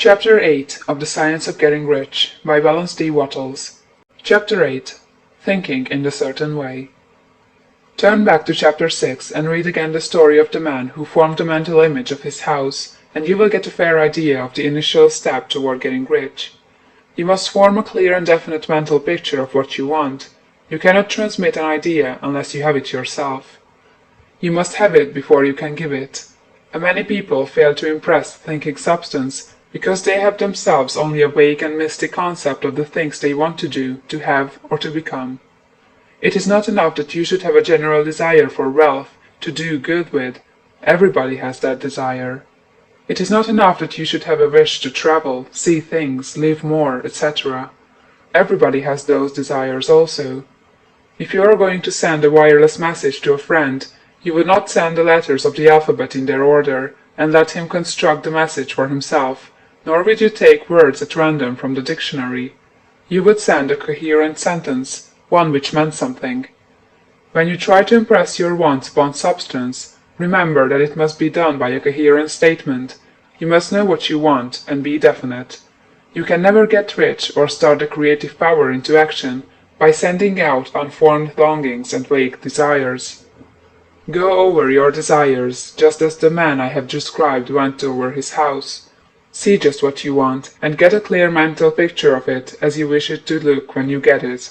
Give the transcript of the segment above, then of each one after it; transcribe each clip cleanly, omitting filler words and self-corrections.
Chapter 8 of The Science of Getting Rich by Valence D. Wattles. Chapter 8 Thinking in the Certain Way. Turn back to Chapter 6 and read again the story of the man who formed the mental image of his house, and you will get a fair idea of the initial step toward getting rich. You must form a clear and definite mental picture of what you want. You cannot transmit an idea unless you have it yourself. You must have it before you can give it. And many people fail to impress thinking substance because they have themselves only a vague and mystic concept of the things they want to do, to have, or to become. It is not enough that you should have a general desire for wealth, to do good with. Everybody has that desire. It is not enough that you should have a wish to travel, see things, live more, etc. Everybody has those desires also. If you are going to send a wireless message to a friend, you would not send the letters of the alphabet in their order, and let him construct the message for himself, nor would you take words at random from the dictionary. You would send a coherent sentence, one which meant something. When you try to impress your wants upon substance, remember that it must be done by a coherent statement. You must know what you want, and be definite. You can never get rich or start the creative power into action by sending out unformed longings and vague desires. Go over your desires, just as the man I have described went over his house. See just what you want, and get a clear mental picture of it as you wish it to look when you get it.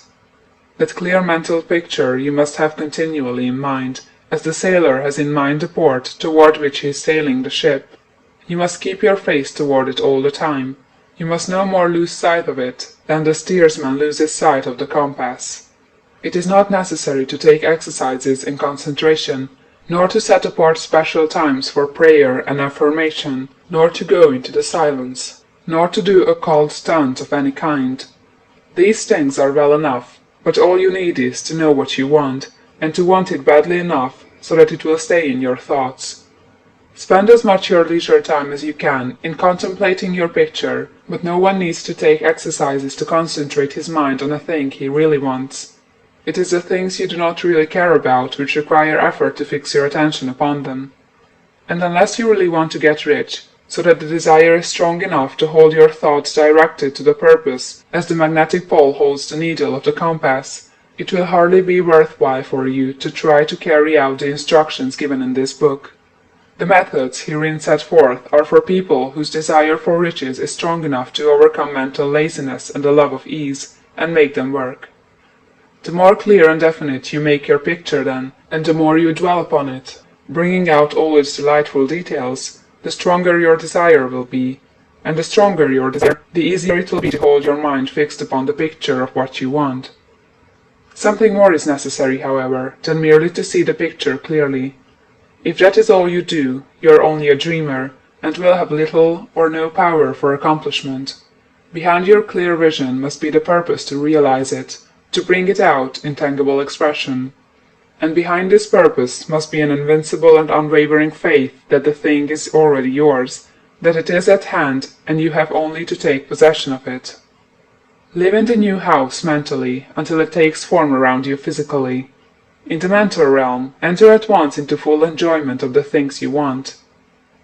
That clear mental picture you must have continually in mind, as the sailor has in mind the port toward which he is sailing the ship. You must keep your face toward it all the time. You must no more lose sight of it than the steersman loses sight of the compass. It is not necessary to take exercises in concentration, nor to set apart special times for prayer and affirmation, nor to go into the silence, nor to do a cold stunt of any kind. These things are well enough, but all you need is to know what you want, and to want it badly enough so that it will stay in your thoughts. Spend as much your leisure time as you can in contemplating your picture, but no one needs to take exercises to concentrate his mind on a thing he really wants. It is the things you do not really care about which require effort to fix your attention upon them. And unless you really want to get rich, so that the desire is strong enough to hold your thoughts directed to the purpose, as the magnetic pole holds the needle of the compass, it will hardly be worthwhile for you to try to carry out the instructions given in this book. The methods herein set forth are for people whose desire for riches is strong enough to overcome mental laziness and the love of ease, and make them work. The more clear and definite you make your picture then, and the more you dwell upon it, bringing out all its delightful details, the stronger your desire will be, and the stronger your desire, the easier it will be to hold your mind fixed upon the picture of what you want. Something more is necessary, however, than merely to see the picture clearly. If that is all you do, you are only a dreamer, and will have little or no power for accomplishment. Behind your clear vision must be the purpose to realize it, to bring it out in tangible expression. And behind this purpose must be an invincible and unwavering faith that the thing is already yours, that it is at hand, and you have only to take possession of it. Live in the new house mentally until it takes form around you physically. In the mental realm, enter at once into full enjoyment of the things you want.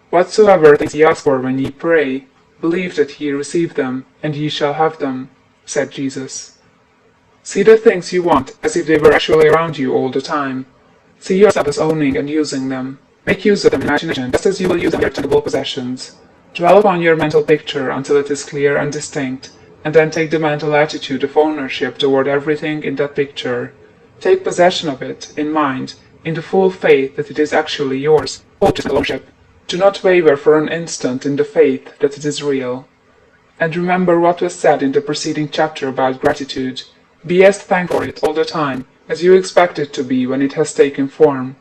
Whatsoever things ye ask for when ye pray, believe that ye receive them, and ye shall have them, said Jesus. See the things you want as if they were actually around you all the time. See yourself as owning and using them. Make use of them in imagination just as you will use your tangible possessions. Dwell upon your mental picture until it is clear and distinct, and then take the mental attitude of ownership toward everything in that picture. Take possession of it, in mind, in the full faith that it is actually yours. Hold to ownership. Do not waver for an instant in the faith that it is real. And remember what was said in the preceding chapter about gratitude. Be as thankful for it all the time as you expect it to be when it has taken form.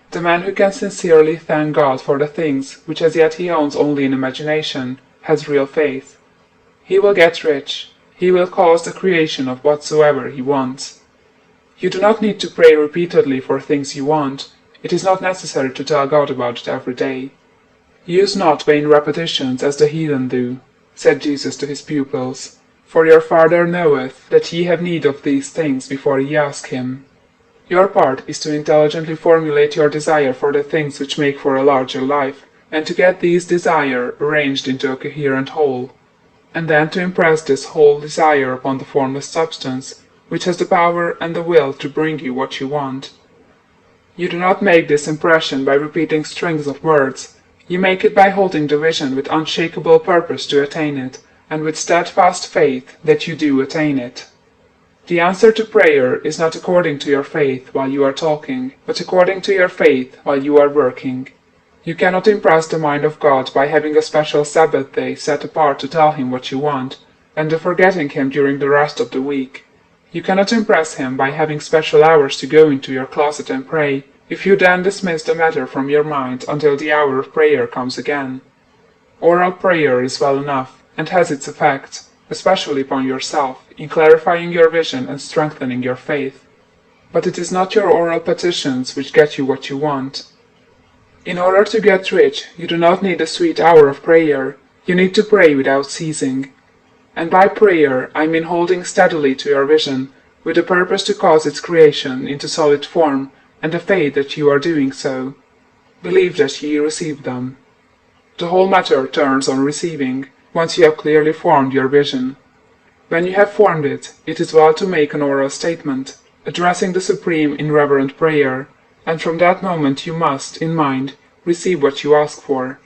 The man who can sincerely thank God for the things which as yet he owns only in imagination has real faith. He will get rich. He will cause the creation of whatsoever he wants. You do not need to pray repeatedly for things you want. It is not necessary to tell God about it every day. Use not vain repetitions as the heathen do, said Jesus to his pupils. For your Father knoweth that ye have need of these things before ye ask him. Your part is to intelligently formulate your desire for the things which make for a larger life, and to get these desire arranged into a coherent whole. and then to impress this whole desire upon the formless substance, which has the power and the will to bring you what you want. You do not make this impression by repeating strings of words. You make it by holding the vision with unshakable purpose to attain it, and with steadfast faith that you do attain it. The answer to prayer is not according to your faith while you are talking, but according to your faith while you are working. You cannot impress the mind of God by having a special Sabbath day set apart to tell him what you want, and forgetting him during the rest of the week. You cannot impress him by having special hours to go into your closet and pray, if you then dismiss the matter from your mind until the hour of prayer comes again. Oral prayer is well enough, and has its effect, especially upon yourself, in clarifying your vision and strengthening your faith. But it is not your oral petitions which get you what you want. In order to get rich, you do not need a sweet hour of prayer, you need to pray without ceasing. And by prayer I mean holding steadily to your vision, with the purpose to cause its creation into solid form, and the faith that you are doing so. Believe that ye receive them. The whole matter turns on receiving, once you have clearly formed your vision. When you have formed it, it is well to make an oral statement, addressing the Supreme in reverent prayer, and from that moment you must, in mind, receive what you ask for.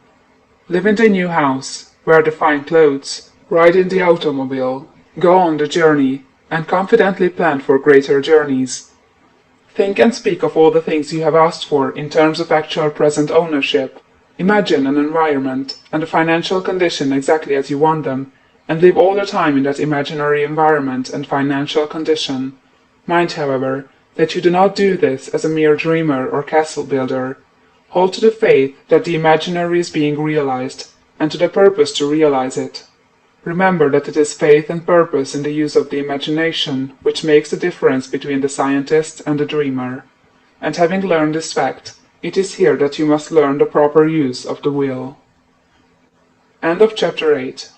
Live in the new house, wear the fine clothes, ride in the automobile, go on the journey, and confidently plan for greater journeys. Think and speak of all the things you have asked for in terms of actual present ownership. Imagine an environment and a financial condition exactly as you want them, and live all the time in that imaginary environment and financial condition. Mind, however, that you do not do this as a mere dreamer or castle builder. Hold to the faith that the imaginary is being realized, and to the purpose to realize it. Remember that it is faith and purpose in the use of the imagination which makes the difference between the scientist and the dreamer. And having learned this fact, it is here that you must learn the proper use of the will. End of chapter 8.